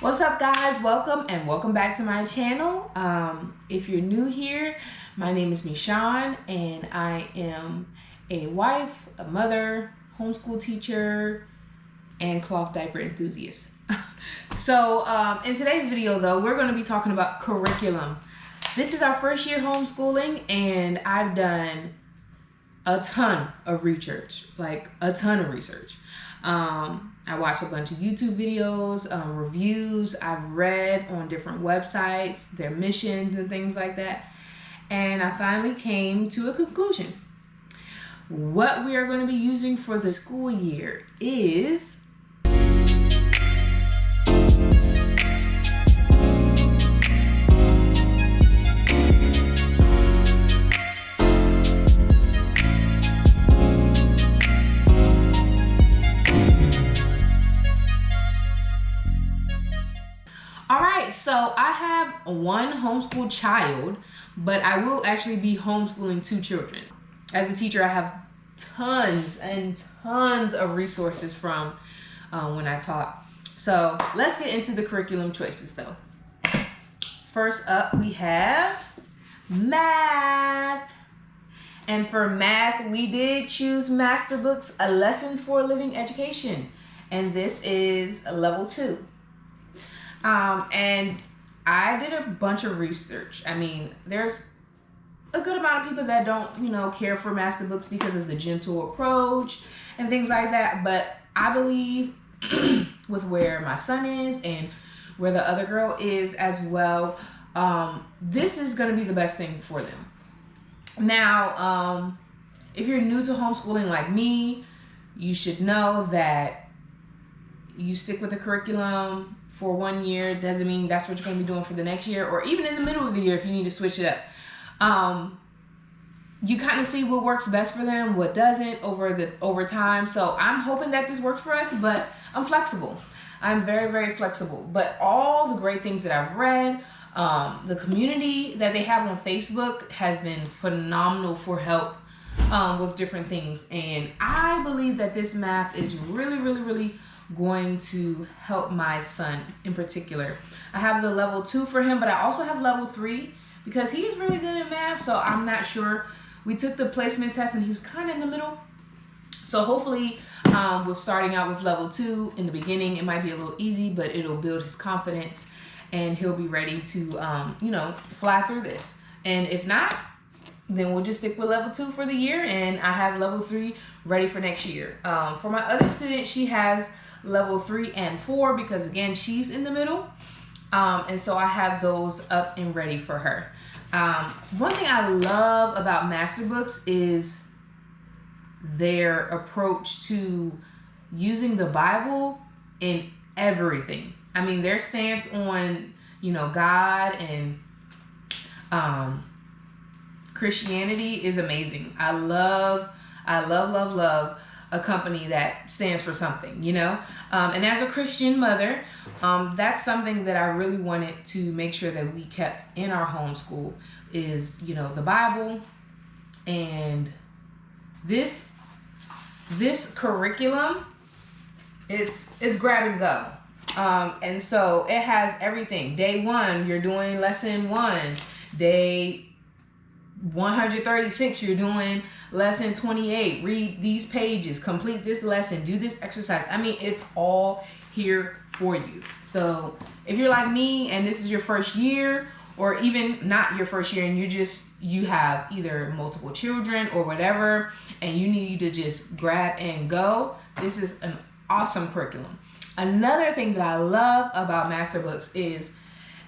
What's up, guys? Welcome back to my channel. If you're new here, my name is Michonne and I am a wife, a mother, homeschool teacher, and cloth diaper enthusiast. So in today's video though, we're going to be talking about curriculum. This is our first year homeschooling and I've done a ton of research, I watched a bunch of YouTube videos, reviews. I've read on different websites, their missions and things like that. And I finally came to a conclusion. What we are going to be using for the school year is So I have one homeschool child, but I will actually be homeschooling 2 children. As a teacher, I have tons and tons of resources from when I taught. So let's get into the curriculum choices though. First up, we have math. And for math, we did choose Masterbooks, a Lessons for Living Education. And this is level 2. And I did a bunch of research. I mean, there's a good amount of people that don't, care for Masterbooks because of the gentle approach and things like that. But I believe with where my son is and where the other girl is as well, this is going to be the best thing for them. Now, if you're new to homeschooling like me, you should know that you stick with the curriculum for 1 year. Doesn't mean that's what you're going to be doing for the next year, or even in the middle of the year if you need to switch it up. You kind of see what works best for them, what doesn't over time. So I'm hoping that this works for us, but I'm flexible. I'm very, very flexible. But all the great things that I've read, the community that they have on Facebook has been phenomenal for help with different things. And I believe that this math is really, really, really going to help my son in particular. I have the level 2 for him, but I also have level 3 because he is really good at math. So I'm not sure. We took the placement test and he was kind of in the middle. So hopefully with starting out with level 2 in the beginning, it might be a little easy, but it'll build his confidence and he'll be ready to, fly through this. And if not, then we'll just stick with level 2 for the year. And I have level 3 ready for next year. For my other student, she has level 3 and 4 because again, she's in the middle. And so I have those up and ready for her. One thing I love about Masterbooks is their approach to using the Bible in everything. I mean, their stance on, God and Christianity is amazing. I love a company that stands for something, and as a Christian mother, that's something that I really wanted to make sure that we kept in our homeschool is, the Bible. And this curriculum, it's grab and go. And so it has everything. Day 1, you're doing lesson 1. Day 136, you're doing lesson 28. Read these pages, complete this lesson, do this exercise. I mean, it's all here for you. So if you're like me and this is your first year, or even not your first year, and you have either multiple children or whatever, and you need to just grab and go, this is an awesome curriculum. Another thing that I love about Masterbooks is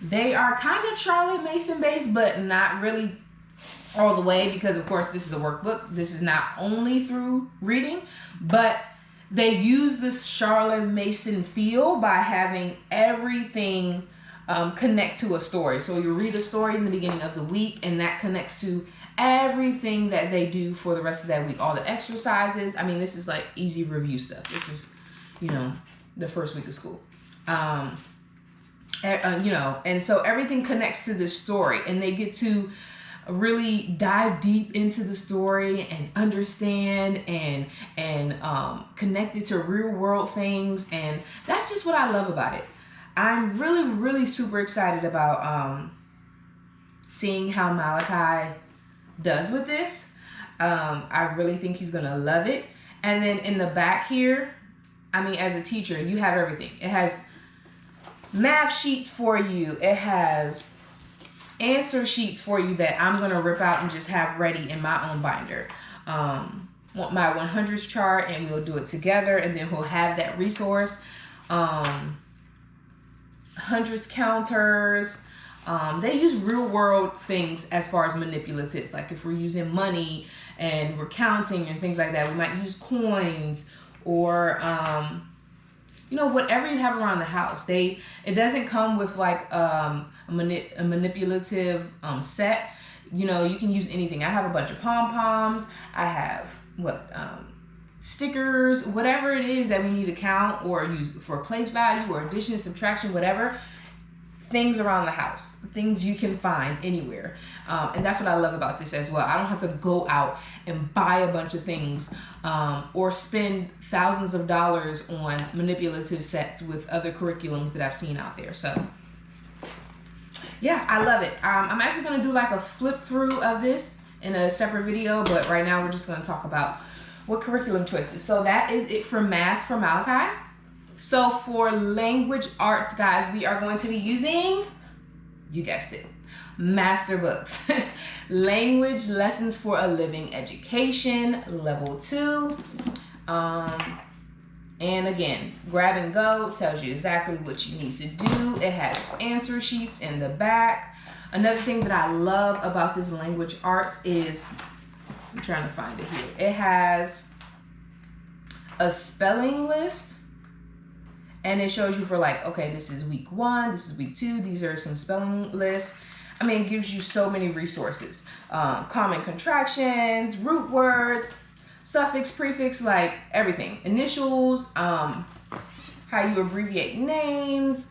they are kind of Charlie Mason based, but not really all the way, because of course this is a workbook. This is not only through reading, but they use this Charlotte Mason feel by having everything connect to a story. So you read a story in the beginning of the week and that connects to everything that they do for the rest of that week. All the exercises. I mean, this is like easy review stuff. This is, the first week of school. And so everything connects to this story and they get to really dive deep into the story and understand and connect it to real world things. And that's just what I love about it. I'm really super excited about seeing how Malachi does with this. I really think he's gonna love it. And then in the back here, I mean, as a teacher, you have everything. It has math sheets for you. It has answer sheets for you that I'm gonna rip out and just have ready in my own binder. Want my 100s chart, and we'll do it together, and then we'll have that resource. Hundreds counters. They use real world things as far as manipulatives. Like if we're using money and we're counting and things like that, we might use coins or you know, whatever you have around the house. It doesn't come with like a manipulative set. You know, you can use anything. I have a bunch of pom-poms. I have stickers, whatever it is that we need to count or use for place value or addition, subtraction, whatever. Things around the house, things you can find anywhere. And that's what I love about this as well. I don't have to go out and buy a bunch of things or spend thousands of dollars on manipulative sets with other curriculums that I've seen out there. So yeah, I love it. I'm actually gonna do like a flip through of this in a separate video, but right now we're just gonna talk about what curriculum choices. So that is it for math for Malachi. So for language arts, guys, we are going to be using, you guessed it, Masterbooks. Language Lessons for a Living Education, Level 2. And again, grab and go, tells you exactly what you need to do. It has answer sheets in the back. Another thing that I love about this language arts is, I'm trying to find it here. It has a spelling list. And it shows you for like, okay, this is week 1, this is week 2. These are some spelling lists. I mean, it gives you so many resources. Common contractions, root words, suffix, prefix, like everything. Initials, how you abbreviate names,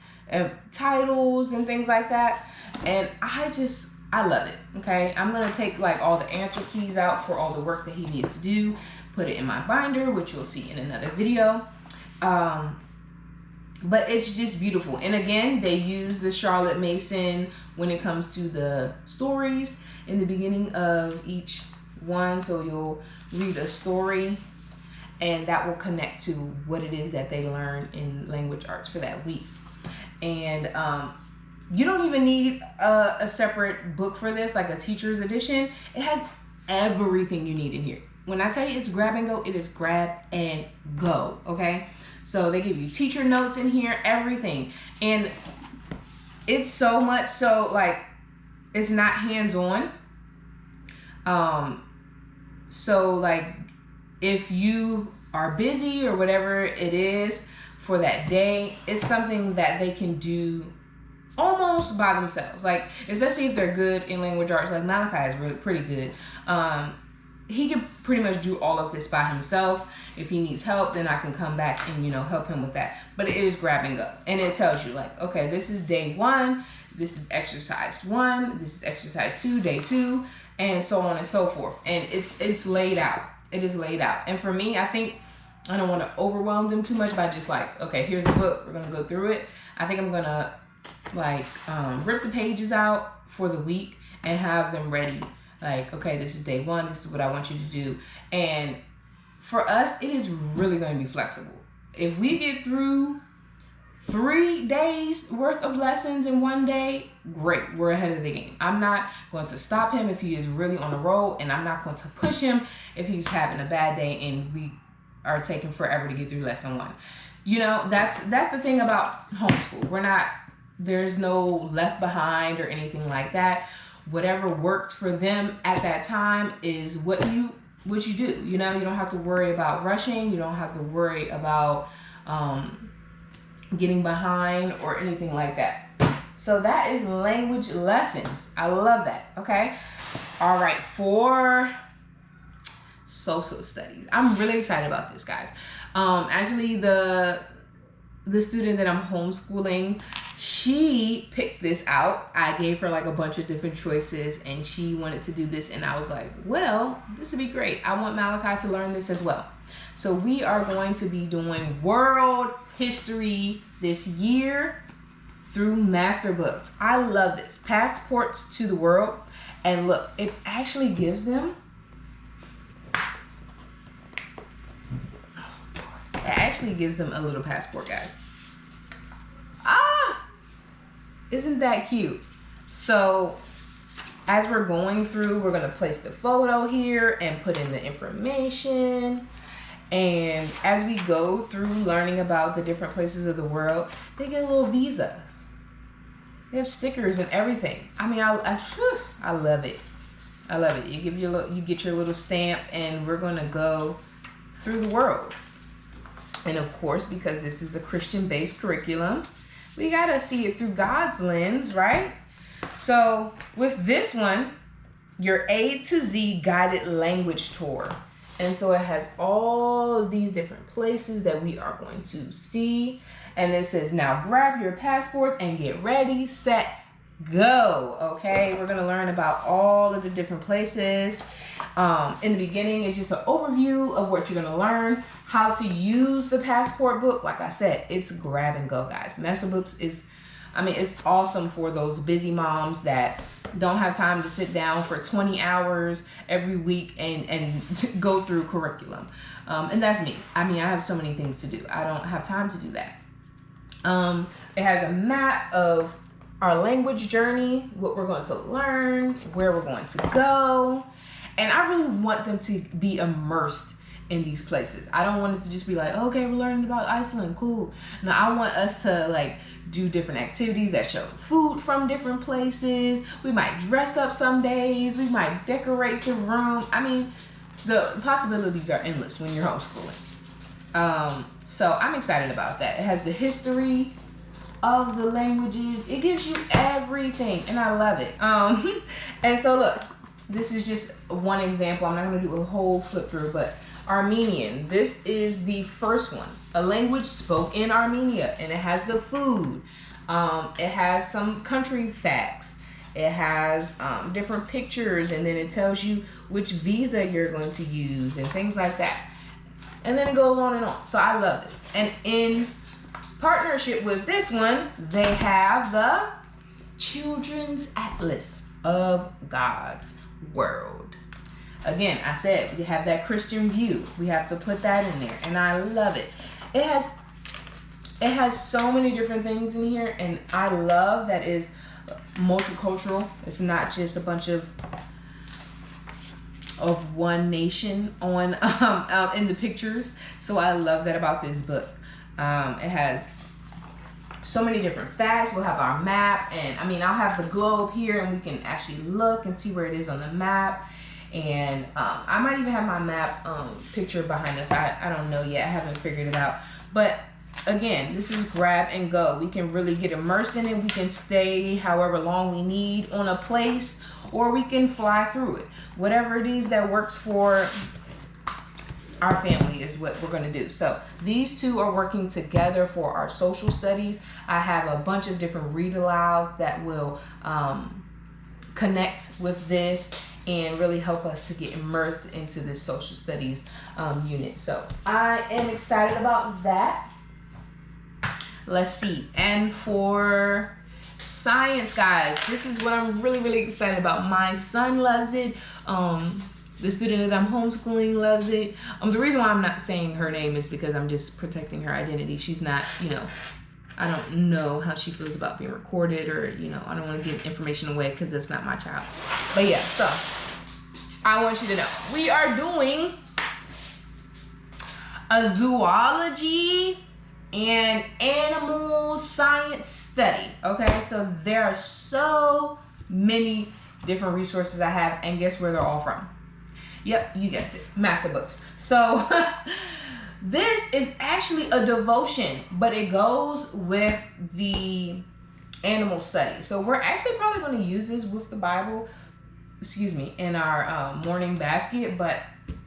titles, and things like that. And I love it, okay? I'm gonna take like all the answer keys out for all the work that he needs to do, put it in my binder, which you'll see in another video. But it's just beautiful. And again, they use the Charlotte Mason when it comes to the stories in the beginning of each one. So you'll read a story and that will connect to what it is that they learn in language arts for that week. And you don't even need a separate book for this, like a teacher's edition. It has everything you need in here. When I tell you it's grab and go, it is grab and go, okay? So they give you teacher notes in here, everything. And it's so much so, like, it's not hands-on. So, like, if you are busy or whatever it is for that day, it's something that they can do almost by themselves. Like, especially if they're good in language arts, like Malachi is really pretty good. He can pretty much do all of this by himself. If he needs help, then I can come back and, you know, help him with that. But it is grab and go. And it tells you like, okay, this is day 1, this is exercise 1, this is exercise 2, day 2, and so on and so forth. And it's laid out. It is laid out. And for me, I think I don't want to overwhelm them too much by just like, okay, here's a book, we're gonna go through it. I think I'm gonna like rip the pages out for the week and have them ready. Like, okay, this is day 1, this is what I want you to do. And for us, it is really going to be flexible. If we get through 3 days worth of lessons in one day, great, we're ahead of the game. I'm not going to stop him if he is really on a roll, and I'm not going to push him if he's having a bad day and we are taking forever to get through lesson 1. You know, that's the thing about homeschool. There's no left behind or anything like that. Whatever worked for them at that time is what you do. You know, you don't have to worry about rushing. You don't have to worry about getting behind or anything like that. So that is language lessons. I love that. Okay. All right. For social studies, I'm really excited about this, guys. Actually, the student that I'm homeschooling, she picked this out. I gave her like a bunch of different choices and she wanted to do this, and I was like, well, this would be great. I want Malachi to learn this as well. So we are going to be doing world history this year. through Masterbooks. I love this. Passports to the World. And look, it actually gives them a little passport, guys. Isn't that cute? So as we're going through, we're gonna place the photo here and put in the information. And as we go through learning about the different places of the world, they get little visas. They have stickers and everything. I mean, I love it. I love it. You get your little stamp, and we're gonna go through the world. And of course, because this is a Christian-based curriculum, we gotta see it through God's lens, right? So with this one, your A to Z guided language tour. And so it has all of these different places that we are going to see. And it says, now grab your passport and get ready, set, go. Okay, we're gonna learn about all of the different places. In the beginning, it's just an overview of what you're gonna learn, how to use the passport book. Like I said, it's grab and go, guys. Masterbooks is, it's awesome for those busy moms that don't have time to sit down for 20 hours every week and go through curriculum. And that's me. I have so many things to do. I don't have time to do that. It has a map of our language journey, what we're going to learn, where we're going to go. And I really want them to be immersed in these places. I don't want it to just be like, okay, we're learning about Iceland, cool. No, I want us to do different activities that show food from different places. We might dress up some days. We might decorate the room. The possibilities are endless when you're homeschooling. So I'm excited about that. It has the history of the languages. It gives you everything, and I love it. And so look, this is just one example. I'm not gonna do a whole flip through, but Armenian, this is the first one. A language spoken in Armenia, and it has the food. It has some country facts. It has different pictures, and then it tells you which visa you're going to use and things like that. And then it goes on and on. So I love this. And in partnership with this one, they have the Children's Atlas of God's World. Again, I said we have that Christian view. We have to put that in there, and I love it. It has so many different things in here, and I love that it's multicultural. It's not just a bunch of one nation on in the pictures. So I love that about this book. It has so many different facts. We'll have our map, and I'll have the globe here, and we can actually look and see where it is on the map. And I might even have my map picture behind us. I don't know yet. I haven't figured it out. But again, this is grab and go. We can really get immersed in it. We can stay however long we need on a place, or we can fly through it. Whatever it is that works for our family is what we're going to do. So these two are working together for our social studies. I have a bunch of different read alouds that will connect with this and really help us to get immersed into this social studies unit. So I am excited about that. Let's see. And for science, guys, this is what I'm really, really excited about. My son loves it. The student that I'm homeschooling loves it. The reason why I'm not saying her name is because I'm just protecting her identity. She's not, I don't know how she feels about being recorded, or, I don't want to give information away because it's not my child. But yeah, so I want you to know we are doing a zoology and animal science study. Okay, so there are so many different resources I have, and guess where they're all from? Yep, you guessed it, Masterbooks. So this is actually a devotion, but it goes with the animal study. So we're actually probably going to use this with the Bible, in our morning basket, but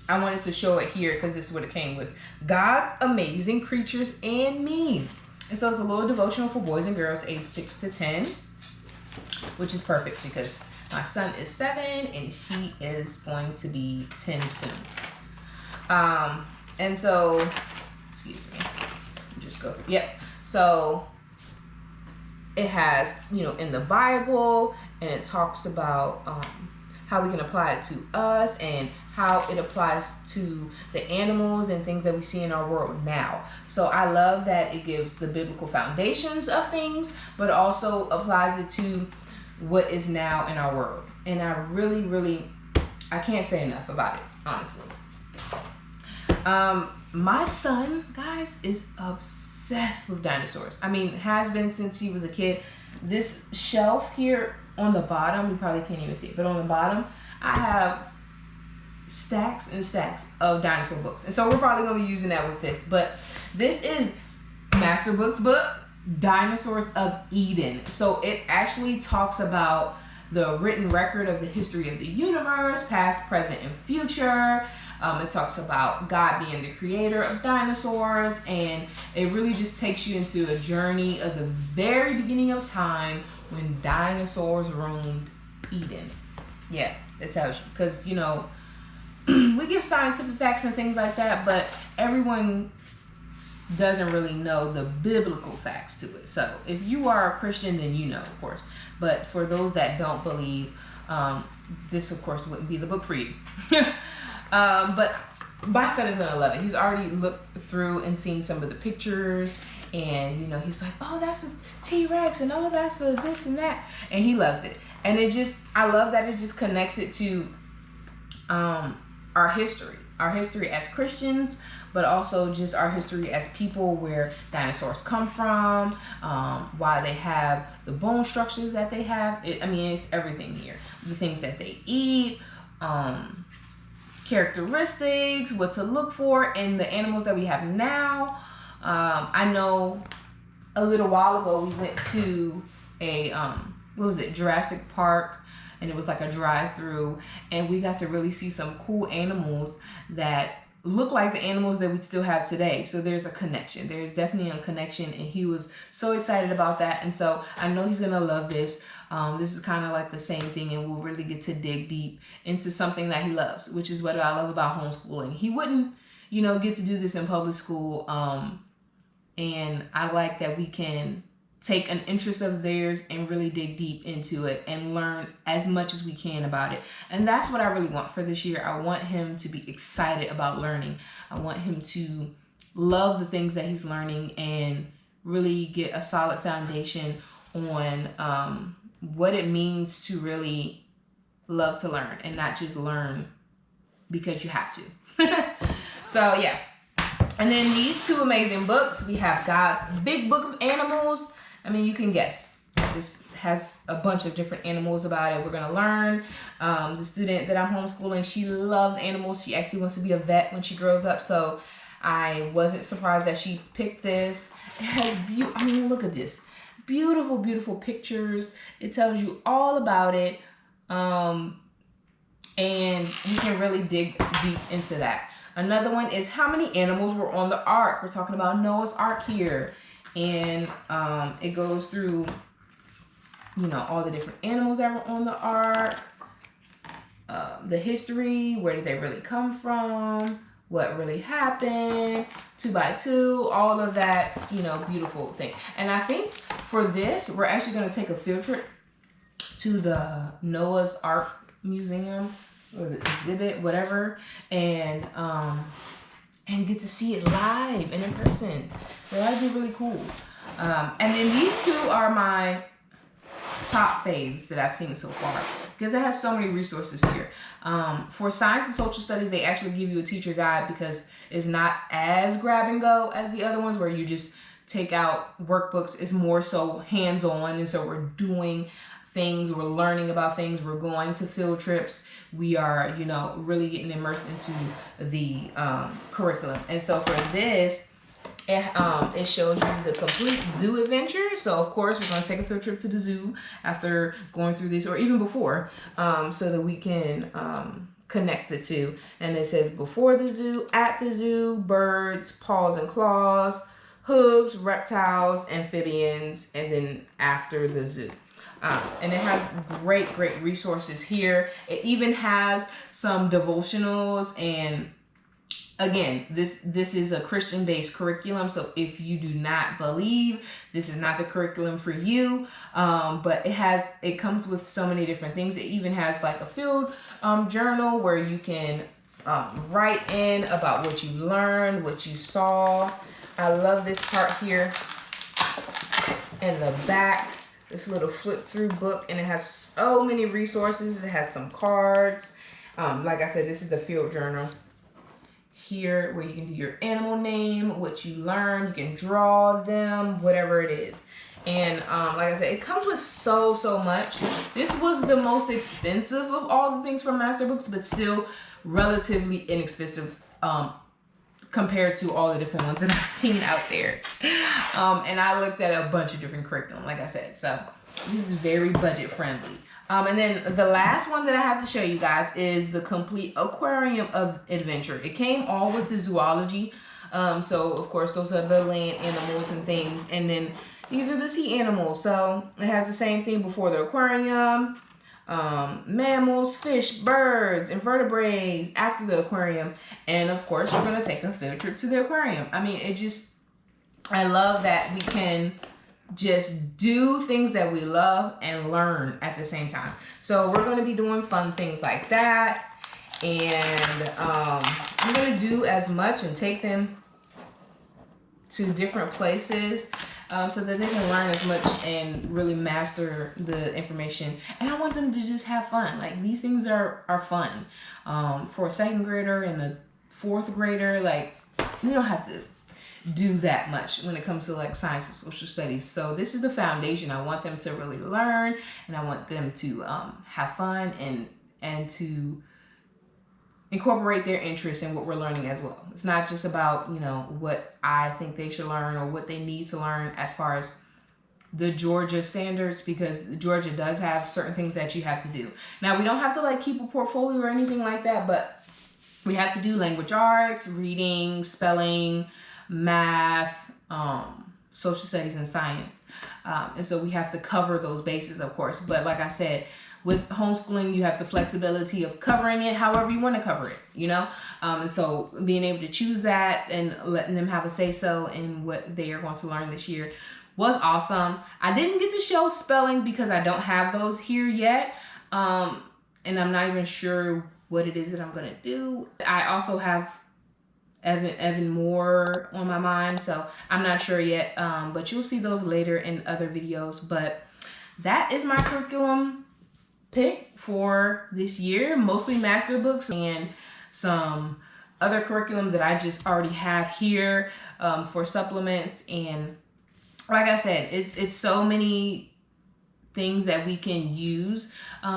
I wanted to show it here because this is what it came with. God's Amazing Creatures and Me. And so it's a little devotional for boys and girls aged 6 to 10, which is perfect because my son is 7 and he is going to be 10 soon. And so, just go through. Yep. So it has, you know, in the Bible, and it talks about how we can apply it to us and how it applies to the animals and things that we see in our world now. So I love that it gives the biblical foundations of things, but also applies it to what is now in our world. And I really, I can't say enough about it, honestly. My son, guys, is obsessed with dinosaurs. I mean, has been since he was a kid. This shelf here on the bottom, you probably can't even see it, but on the bottom, I have stacks and stacks of dinosaur books. And so we're probably going to be using that with this. But this is Masterbooks book, Dinosaurs of Eden. So it actually talks about the written record of the history of the universe, past, present, and future. It talks about God being the creator of dinosaurs, and it really just takes you into a journey of the very beginning of time when dinosaurs roamed Eden. Yeah, it tells you, because, you know, we give scientific facts and things like that, but everyone doesn't really know the biblical facts to it. So if you are a Christian, then you know, of course. But for those that don't believe, this, of course, wouldn't be the book for you. But my son is gonna love it. He's already looked through and seen some of the pictures, and, you know, he's like, oh, that's a T-Rex, and oh, that's a this and that, and he loves it. And it just, I love that it just connects it to our history as Christians, but also just our history as people, where dinosaurs come from, why they have the bone structures that they have. I mean, it's everything here. The things that they eat, characteristics, what to look for in the animals that we have now. I know a little while ago we went to a, what was it, Jurassic Park, and it was like a drive-through, and we got to really see some cool animals that look like the animals that we still have today. So there's a connection. There's definitely a connection, and he was so excited about that. And so I know he's gonna love this. This is kind of like the same thing, and we'll really get to dig deep into something that he loves, which is what I love about homeschooling. He wouldn't, you know, get to do this in public school, and I like that we can take an interest of theirs and really dig deep into it and learn as much as we can about it. And that's what I really want for this year. I want him to be excited about learning. I want him to love the things that he's learning and really get a solid foundation on what it means to really love to learn and not just learn because you have to. So yeah. And then these two amazing books, we have God's Big Book of Animals. I mean, you can guess. This has a bunch of different animals about it. We're going to learn. The student that I'm homeschooling, she loves animals. She actually wants to be a vet when she grows up. So I wasn't surprised that she picked this. It has I mean, look at this. Beautiful, beautiful pictures. It tells you all about it. And you can really dig deep into that. Another one is how many animals were on the ark. We're talking about Noah's Ark here. And it goes through, you know, all the different animals that were on the ark, the history, where did they really come from, what really happened, 2 by 2, all of that, you know, beautiful thing. And I think for this, we're actually going to take a field trip to the Noah's Ark Museum or the exhibit, whatever, and get to see it live and in person. So that'd be really cool. And then these two are my top faves that I've seen so far, because it has so many resources here. For science and social studies, they actually give you a teacher guide, because it's not as grab and go as the other ones where you just take out workbooks. It's more so hands-on, and so we're doing things, we're learning about things, we're going to field trips, we are, you know, really getting immersed into the curriculum. And so for this, it shows you the complete zoo adventure. So of course we're going to take a field trip to the zoo after going through this, or even before, so that we can connect the two. And it says before the zoo, at the zoo, birds, paws and claws, hooves, reptiles, amphibians, and then after the zoo. And it has great resources here. It even has some devotionals and Again, this is a Christian-based curriculum, so if you do not believe, this is not the curriculum for you. But it comes with so many different things. It even has like a field journal where you can write in about what you learned, what you saw. I love this part here in the back. This little flip-through book, and it has so many resources. It has some cards. Like I said, this is the field journal here where you can do your animal name, what you learned, you can draw them, whatever it is. And like I said, it comes with so much. This was the most expensive of all the things from Masterbooks, but still relatively inexpensive compared to all the different ones that I've seen out there. And I looked at a bunch of different curriculum, like I said, so this is very budget friendly. And then the last one that I have to show you guys is the complete aquarium of adventure. It came all with the zoology. So of course those are the land animals and things. And then these are the sea animals. So it has the same thing before the aquarium. Mammals, fish, birds, invertebrates after the aquarium. And of course we're going to take a field trip to the aquarium. I mean, I love that we can just do things that we love and learn at the same time. So we're going to be doing fun things like that, and I'm going to do as much and take them to different places so that they can learn as much and really master the information. And I want them to just have fun. Like, these things are fun. For a second grader and a fourth grader, like, we don't have to do that much when it comes to like science and social studies. So this is the foundation. I want them to really learn, and I want them to have fun and to incorporate their interest in what we're learning as well. It's not just about, you know, what I think they should learn or what they need to learn as far as the Georgia standards, because Georgia does have certain things that you have to do. Now, we don't have to like keep a portfolio or anything like that, but we have to do language arts, reading, spelling, math, social studies, and science. And so we have to cover those bases, of course. But like I said, with homeschooling, you have the flexibility of covering it however you want to cover it, you know? And so being able to choose that and letting them have a say-so in what they are going to learn this year was awesome. I didn't get to show spelling because I don't have those here yet. And I'm not even sure what it is that I'm going to do. I also have Evan-Moor on my mind, so I'm not sure yet, but you'll see those later in other videos. But that is my curriculum pick for this year, mostly Masterbooks and some other curriculum that I just already have here for supplements. And like I said, it's so many things that we can use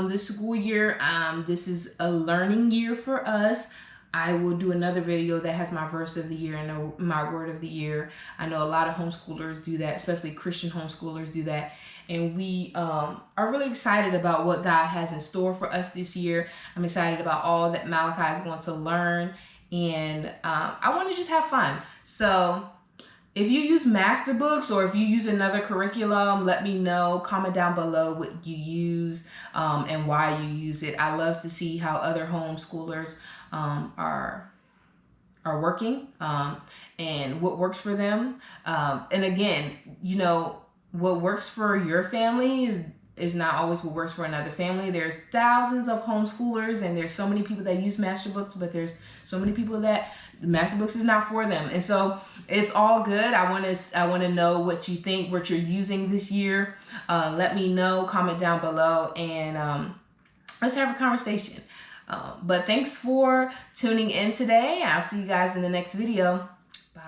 this school year. This is a learning year for us. I will do another video that has my verse of the year and my word of the year. I know a lot of homeschoolers do that, especially Christian homeschoolers do that. And we are really excited about what God has in store for us this year. I'm excited about all that Malachi is going to learn. And I want to just have fun. So if you use Masterbooks or if you use another curriculum, let me know. Comment down below what you use and why you use it. I love to see how other homeschoolers are working and what works for them. And again, you know, what works for your family is not always what works for another family. There's thousands of homeschoolers, and there's so many people that use Masterbooks, but there's so many people that Masterbooks is not for them. And so it's all good. I want to know what you think, what you're using this year. Let me know, comment down below, and let's have a conversation. But thanks for tuning in today. I'll see you guys in the next video. Bye.